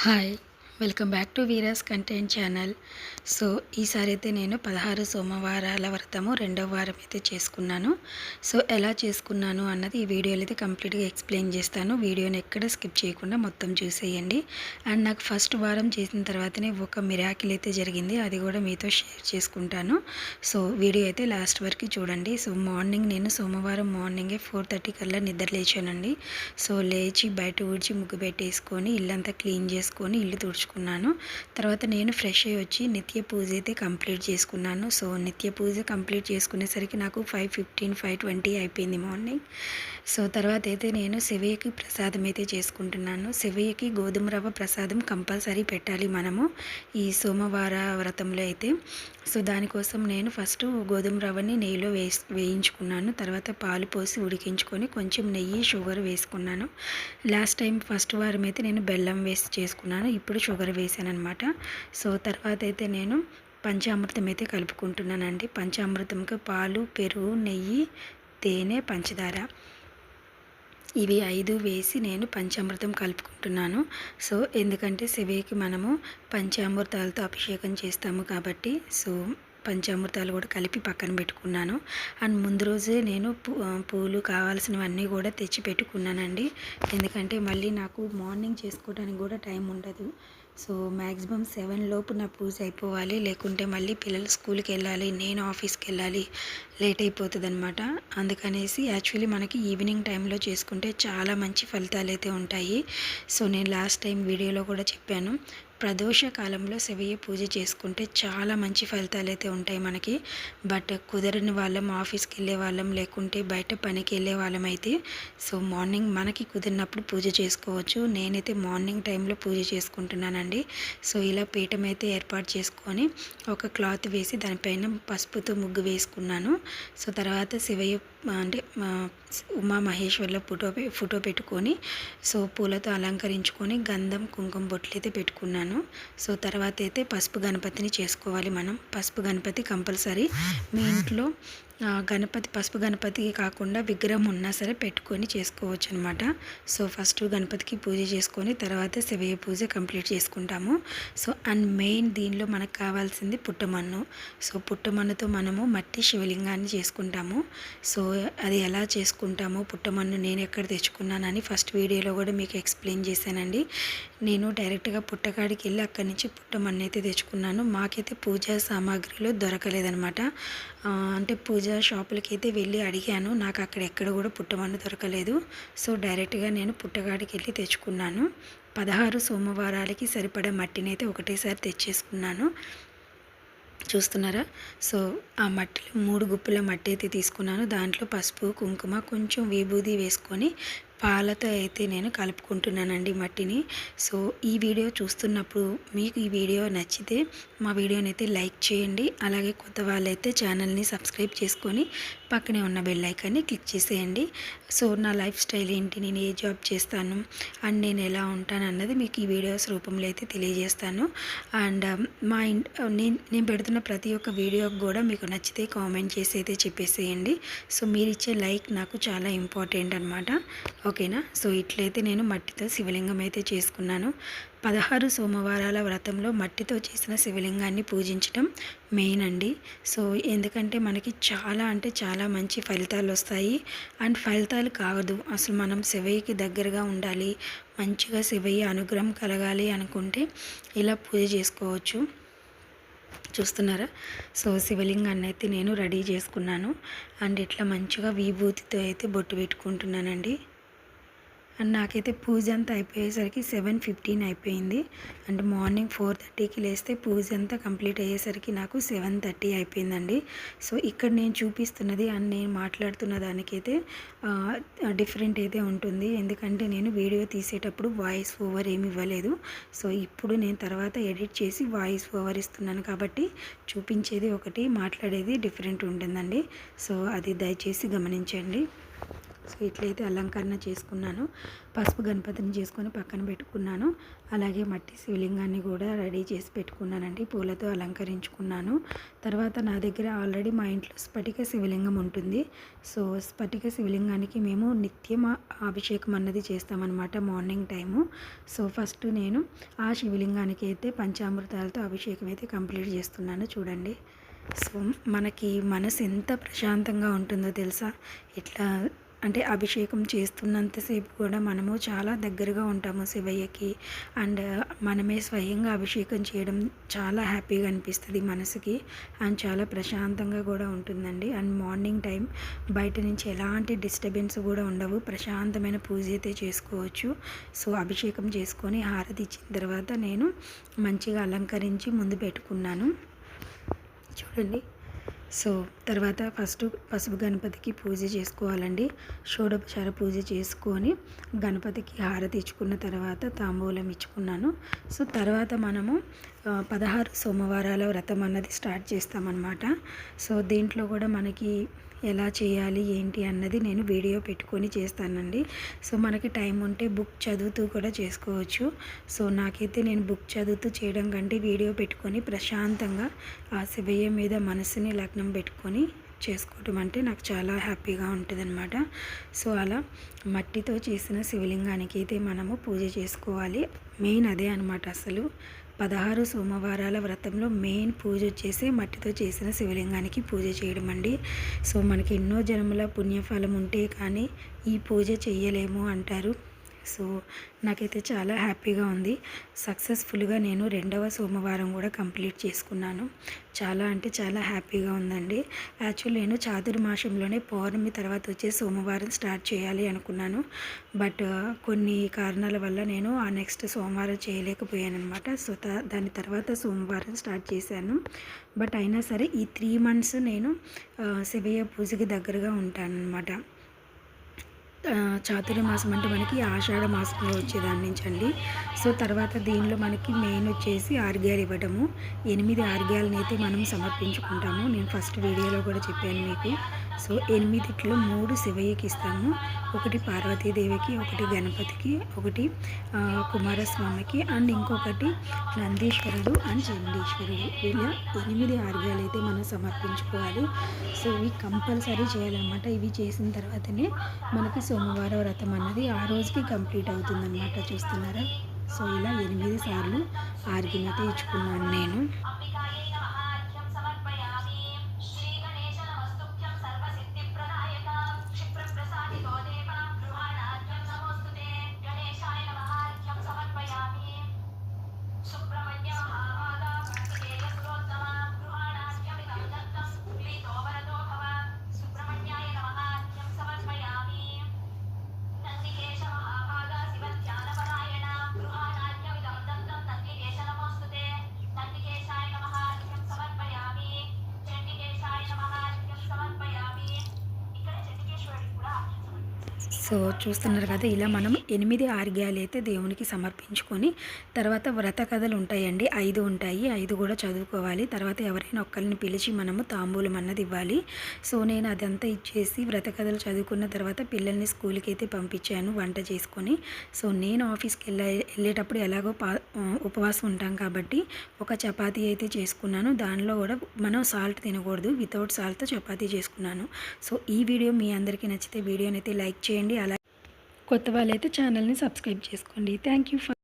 Hi! Welcome back to Veera's content channel. So, ఈసారి అయితే నేను 16 సోమవారాల వ్రతము రెండవ వారం అయితే చేసుకున్నాను. సో, ఎలా చేసుకున్నాను అన్నది ఈ వీడియోలో అయితే కంప్లీట్‌గా ఎక్స్‌ప్లెయిన్ చేస్తాను. వీడియోని ఎక్కడ స్కిప్ చేయకుండా మొత్తం చూసేయండి. అండ్ నాకు ఫస్ట్ వారం చేసిన తర్వాతనే ఒక మిరాకిల్ అయితే జరిగింది. అది కూడా మీతో షేర్ చేసుకుంటాను. సో, వీడియో అయితే లాస్ట్ వరకు చూడండి. సో, మార్నింగ్ నేను సోమవారం మార్నింగే 4:30 కల్లా నిద్ర లేచానండి. సో, లేచి బయట ఊడ్చి ముగ్గు పెట్టేసుకొని ఇల్లంతా క్లీన్ చేసుకొని ఇల్లు తుడుచుకున్నాను. తర్వాత నేను ఫ్రెష్ అయ్యి వచ్చి నిత్య పూజ అయితే కంప్లీట్ చేసుకున్నాను. సో, నిత్య పూజ కంప్లీట్ చేసుకునేసరికి నాకు 5:15, 5:20 అయిపోయింది మార్నింగ్. సో, తర్వాత అయితే నేను శివయ్యకి ప్రసాదం అయితే చేసుకుంటున్నాను. శివయ్యకి గోధుమ రవ్వ ప్రసాదం కంపల్సరీ పెట్టాలి మనము ఈ సోమవార వ్రతంలో అయితే. సో, దానికోసం నేను ఫస్ట్ గోధుమ రవ్వని నెయ్యిలో వేయించుకున్నాను. తర్వాత పాలు పోసి ఉడికించుకొని కొంచెం నెయ్యి, షుగర్ వేసుకున్నాను. లాస్ట్ టైం ఫస్ట్ వారం అయితే నేను బెల్లం వేసి చేసుకున్నాను. ఇప్పుడు షుగర్ వేసాననమాట. సో, తర్వాత అయితే నేను పంచామృతం అయితే కలుపుకుంటున్నానండి. పంచామృతంకి పాలు, పెరుగు, నెయ్యి, తేనె, పంచదార ఇవి 5 వేసి నేను పంచామృతం కలుపుకుంటున్నాను. సో, ఎందుకంటే శివయ్యకి మనము పంచామృతాలతో అభిషేకం చేస్తాము కాబట్టి సో, పంచామృతాలు కూడా కలిపి పక్కన పెట్టుకున్నాను. అండ్ ముందు రోజే నేను పూలు కావాల్సినవన్నీ కూడా తెచ్చి పెట్టుకున్నానండి. ఎందుకంటే మళ్ళీ నాకు మార్నింగ్ చేసుకోవడానికి కూడా టైం ఉండదు. సో, మ్యాక్సిమం 7 లోపు నా పూజ అయిపోవాలి. లేకుంటే మళ్ళీ పిల్లలు స్కూల్కి వెళ్ళాలి, నేను ఆఫీస్కి వెళ్ళాలి, లేట్ అయిపోతుంది అనమాట. అందుకనేసి యాక్చువల్లీ మనకి ఈవినింగ్ టైంలో చేసుకుంటే చాలా మంచి ఫలితాలు అయితే ఉంటాయి. సో, నేను లాస్ట్ టైం వీడియోలో కూడా చెప్పాను. ప్రదోష కాలంలో శివయ్య పూజ చేసుకుంటే చాలా మంచి ఫలితాలు అయితే ఉంటాయి మనకి. బట్ కుదరని వాళ్ళం, ఆఫీస్కి వెళ్ళే వాళ్ళం, లేకుంటే బయట పనికి వెళ్ళే వాళ్ళం అయితే సో, మార్నింగ్ మనకి కుదిరినప్పుడు పూజ చేసుకోవచ్చు. నేనైతే మార్నింగ్ టైంలో పూజ చేసుకుంటున్నానండి. సో, ఇలా పీఠం అయితే ఏర్పాటు చేసుకొని ఒక క్లాత్ వేసి దానిపైన పసుపుతో ముగ్గు వేసుకున్నాను. సో, తర్వాత శివయ్య అంటే ఉమా మహేశ్వర్ల ఫోటో పెట్టుకొని సో, పూలతో అలంకరించుకొని గంధం, కుంకుమ బొట్లు అయితే పెట్టుకున్నాను. సో, తర్వాత అయితే పసుపు గణపతిని చేసుకోవాలి మనం. పసుపు గణపతి కంపల్సరీ మీ ఇంట్లో పసుపు గణపతి కాకుండా విగ్రహం ఉన్నా సరే పెట్టుకొని చేసుకోవచ్చు అనమాట. సో, ఫస్ట్ గణపతికి పూజ చేసుకొని తర్వాత శివయ్య పూజ కంప్లీట్ చేసుకుంటాము. సో, అండ్ మెయిన్ దీనిలో మనకు కావాల్సింది పుట్టమన్ను. సో, పుట్టమన్నుతో మనము మట్టి శివలింగాన్ని చేసుకుంటాము. సో, అది ఎలా చేసుకుంటామో పుట్టమన్ను నేను ఎక్కడ తెచ్చుకున్నానని ఫస్ట్ వీడియోలో కూడా మీకు ఎక్స్ప్లెయిన్ చేశానండి. నేను డైరెక్ట్గా పుట్టకాడికి వెళ్ళి అక్కడి నుంచి పుట్టమన్ను అయితే తెచ్చుకున్నాను. మాకైతే పూజా సామాగ్రిలో దొరకలేదనమాట. అంటే పూజా షాపులకి అయితే వెళ్ళి అడిగాను. నాకు అక్కడ ఎక్కడ కూడా పుట్టమన్ను దొరకలేదు. సో, డైరెక్ట్గా నేను పుట్టకాడికి వెళ్ళి తెచ్చుకున్నాను. 16 సోమవారాలకి సరిపడా మట్టిని అయితే ఒకటేసారి తెచ్చేసుకున్నాను. చూస్తున్నారా? సో, ఆ మట్టిలో 3 గుప్పుల మట్టి అయితే తీసుకున్నాను. దాంట్లో పసుపు, కుంకుమ, కొంచెం విభూది వేసుకొని పాలతో అయితే నేను కలుపుకుంటున్నానండి మట్టిని. సో, ఈ వీడియో చూస్తున్నప్పుడు మీకు ఈ వీడియో నచ్చితే మా వీడియోని అయితే లైక్ చేయండి. అలాగే కొత్త వాళ్ళైతే ఛానల్ని సబ్స్క్రైబ్ చేసుకొని పక్కనే ఉన్న బెల్ ఐకాన్ని క్లిక్ చేసేయండి. సో, నా లైఫ్ స్టైల్ ఏంటి, నేను ఏ జాబ్ చేస్తాను అండ్ నేను ఎలా ఉంటాను అన్నది మీకు ఈ వీడియోస్ రూపంలో అయితే తెలియజేస్తాను. అండ్ నేను పెడుతున్న ప్రతి ఒక్క వీడియోకి కూడా మీకు నచ్చితే కామెంట్ చేసి అయితే చెప్పేసేయండి. సో, మీరు ఇచ్చే లైక్ నాకు చాలా ఇంపార్టెంట్ అనమాట. ఓకేనా? సో, ఇట్లయితే నేను మట్టితో శివలింగం అయితే చేసుకున్నాను. 16 సోమవారాల వ్రతంలో మట్టితో చేసిన శివలింగాన్ని పూజించడం మెయిన్ అండి. సో, ఎందుకంటే మనకి చాలా అంటే చాలా మంచి ఫలితాలు వస్తాయి. అండ్ ఫలితాలు కాదు, అసలు మనం శివయ్యకి దగ్గరగా ఉండాలి, మంచిగా శివయ్య అనుగ్రహం కలగాలి అనుకుంటే ఇలా పూజ చేసుకోవచ్చు. చూస్తున్నారా? సో, శివలింగాన్ని అయితే నేను రెడీ చేసుకున్నాను. అండ్ ఇట్లా మంచిగా విభూతితో అయితే బొట్టు పెట్టుకుంటున్నానండి. అండ్ నాకైతే పూజ అంతా అయిపోయేసరికి 7:15 అయిపోయింది. అండ్ మార్నింగ్ 4:30కి లేస్తే పూజ అంతా కంప్లీట్ అయ్యేసరికి నాకు 7:30 అయిపోయిందండి. సో, ఇక్కడ నేను చూపిస్తున్నది అండ్ నేను మాట్లాడుతున్న దానికైతే డిఫరెంట్ అయితే ఉంటుంది. ఎందుకంటే నేను వీడియో తీసేటప్పుడు వాయిస్ ఓవర్ ఏమి ఇవ్వలేదు. సో, ఇప్పుడు నేను తర్వాత ఎడిట్ చేసి వాయిస్ ఓవర్ ఇస్తున్నాను కాబట్టి చూపించేది ఒకటి, మాట్లాడేది డిఫరెంట్ ఉంటుందండి. సో, అది దయచేసి గమనించండి. సో ఇట్లయితే అలంకరణ చేసుకున్నాను. పసుపు గణపతిని చేసుకొని పక్కన పెట్టుకున్నాను. అలాగే మట్టి శివలింగాన్ని కూడా రెడీ చేసి పెట్టుకున్నానండి. పూలతో అలంకరించుకున్నాను. తర్వాత నా దగ్గర ఆల్రెడీ మా ఇంట్లో స్ఫటిక శివలింగం ఉంటుంది. సో స్ఫటిక శివలింగానికి మేము నిత్యం అభిషేకం అన్నది చేస్తామన్నమాట మార్నింగ్ టైము. సో ఫస్ట్ నేను ఆ శివలింగానికి అయితే పంచామృతాలతో అభిషేకం అయితే కంప్లీట్ చేస్తున్నాను. చూడండి, సో మనకి మనసు ఎంత ప్రశాంతంగా ఉంటుందో తెలుసా? ఇట్లా అంటే అభిషేకం చేస్తున్నంతసేపు కూడా మనము చాలా దగ్గరగా ఉంటాము శివయ్యకి. అండ్ మనమే స్వయంగా అభిషేకం చేయడం చాలా హ్యాపీగా అనిపిస్తుంది మనసుకి. అండ్ చాలా ప్రశాంతంగా కూడా ఉంటుందండి. అండ్ మార్నింగ్ టైం బయట నుంచి ఎలాంటి డిస్టర్బెన్స్ కూడా ఉండవు. ప్రశాంతమైన పూజ అయితే చేసుకోవచ్చు. సో అభిషేకం చేసుకొని హారతి ఇచ్చిన తర్వాత నేను మంచిగా అలంకరించి ముందు పెట్టుకున్నాను. చూడండి, సో తర్వాత ఫస్ట్ పసుపు గణపతికి పూజ చేసుకోవాలండి. షోడోపచార పూజ చేసుకొని గణపతికి హారతి ఇచ్చుకున్న తర్వాత తాంబూలం ఇచ్చుకున్నాను. సో తర్వాత మనము 16 సోమవారాల వ్రతం అన్నది స్టార్ట్ చేస్తామన్నమాట. సో దీంట్లో కూడా మనకి ఎలా చేయాలి ఏంటి అన్నది నేను వీడియో పెట్టుకొని చేస్తానండి. సో మనకి టైం ఉంటే బుక్ చదువుతూ కూడా చేసుకోవచ్చు. సో నాకైతే నేను బుక్ చదువుతూ చేయడం కంటే వీడియో పెట్టుకొని ప్రశాంతంగా ఆ శివయ్య మీద మనసుని లగ్నం పెట్టుకొని చేసుకోవటం అంటే నాకు చాలా హ్యాపీగా ఉంటుందన్నమాట. సో అలా మట్టితో చేసిన శివలింగానికి అయితే మనము పూజ చేసుకోవాలి. మెయిన్ అదే అనమాట. అసలు 16 సోమవారాల వ్రతంలో మెయిన్ పూజ వచ్చేసి మట్టితో చేసిన శివలింగానికి పూజ చేయడం అండి. సో మనకి ఎన్నో జన్మల పుణ్యఫలం ఉంటే కానీ ఈ పూజ చేయలేము అంటారు. సో నాకైతే చాలా హ్యాపీగా ఉంది. సక్సెస్ఫుల్గా నేను 2వ సోమవారం కూడా కంప్లీట్ చేసుకున్నాను. చాలా అంటే చాలా హ్యాపీగా ఉందండి. యాక్చువల్లీ నేను చాతుర్మాసంలోనే పౌర్ణమి తర్వాత వచ్చే సోమవారం స్టార్ట్ చేయాలి అనుకున్నాను. బట్ కొన్ని కారణాల వల్ల నేను ఆ నెక్స్ట్ సోమవారం చేయలేకపోయాను అనమాట. సో దాని తర్వాత సోమవారం స్టార్ట్ చేశాను. బట్ అయినా సరే ఈ 3 months నేను శివయ్య పూజకి దగ్గరగా ఉంటాను అనమాట. చాతుర్మాసం అంటే మనకి ఆషాఢ మాసంలో వచ్చేదాని నుంచి అండి. సో తర్వాత దీనిలో మనకి మెయిన్ వచ్చేసి ఆర్గ్యాలు ఇవ్వడము. 8 ఆర్గ్యాలని అయితే మనం సమర్పించుకుంటాము. నేను ఫస్ట్ వీడియోలో కూడా చెప్పాను మీకు. సో 8 3 శివయ్యకి ఇస్తాము. ఒకటి పార్వతీదేవికి, ఒకటి గణపతికి, ఒకటి కుమారస్వామికి, అండ్ ఇంకొకటి నందీశ్వరుడు అండ్ చండీశ్వరుడు. ఇలా 8 ఆర్గ్యాలు అయితే మనం సమర్పించుకోవాలి. సో ఇవి కంపల్సరీ చేయాలన్నమాట. ఇవి చేసిన తర్వాతనే మనకి సోమవార వ్రతం అన్నది ఆ రోజుకి కంప్లీట్ అవుతుందన్నమాట. చూస్తున్నారా? సో ఇలా 8 సార్లు ఆర్గ్యం అయితే ఇచ్చుకున్నాను నేను. సో చూస్తున్నారు కదా, ఇలా మనం 8 ఆర్గ్యాలు అయితే దేవునికి సమర్పించుకొని తర్వాత వ్రత కథలు ఉంటాయండి. 5 ఉంటాయి. 5 కూడా చదువుకోవాలి. తర్వాత ఎవరైనా ఒక్కరిని పిలిచి మనము తాంబూలం అన్నది ఇవ్వాలి. సో నేను అదంతా ఇచ్చేసి వ్రత కథలు చదువుకున్న తర్వాత పిల్లల్ని స్కూల్కి అయితే పంపించాను వంట చేసుకొని. సో నేను ఆఫీస్కి వెళ్ళేటప్పుడు ఎలాగో ఉపవాసం ఉంటాం కాబట్టి ఒక చపాతీ అయితే చేసుకున్నాను. దానిలో కూడా మనం సాల్ట్ తినకూడదు. వితౌట్ సాల్ట్తో చపాతీ చేసుకున్నాను. సో ఈ వీడియో మీ అందరికీ నచ్చితే వీడియోని అయితే లైక్ చేయండి. అలా కొత్త వాళ్ళైతే ఛానల్ని సబ్స్క్రైబ్ చేసుకోండి. Thank you for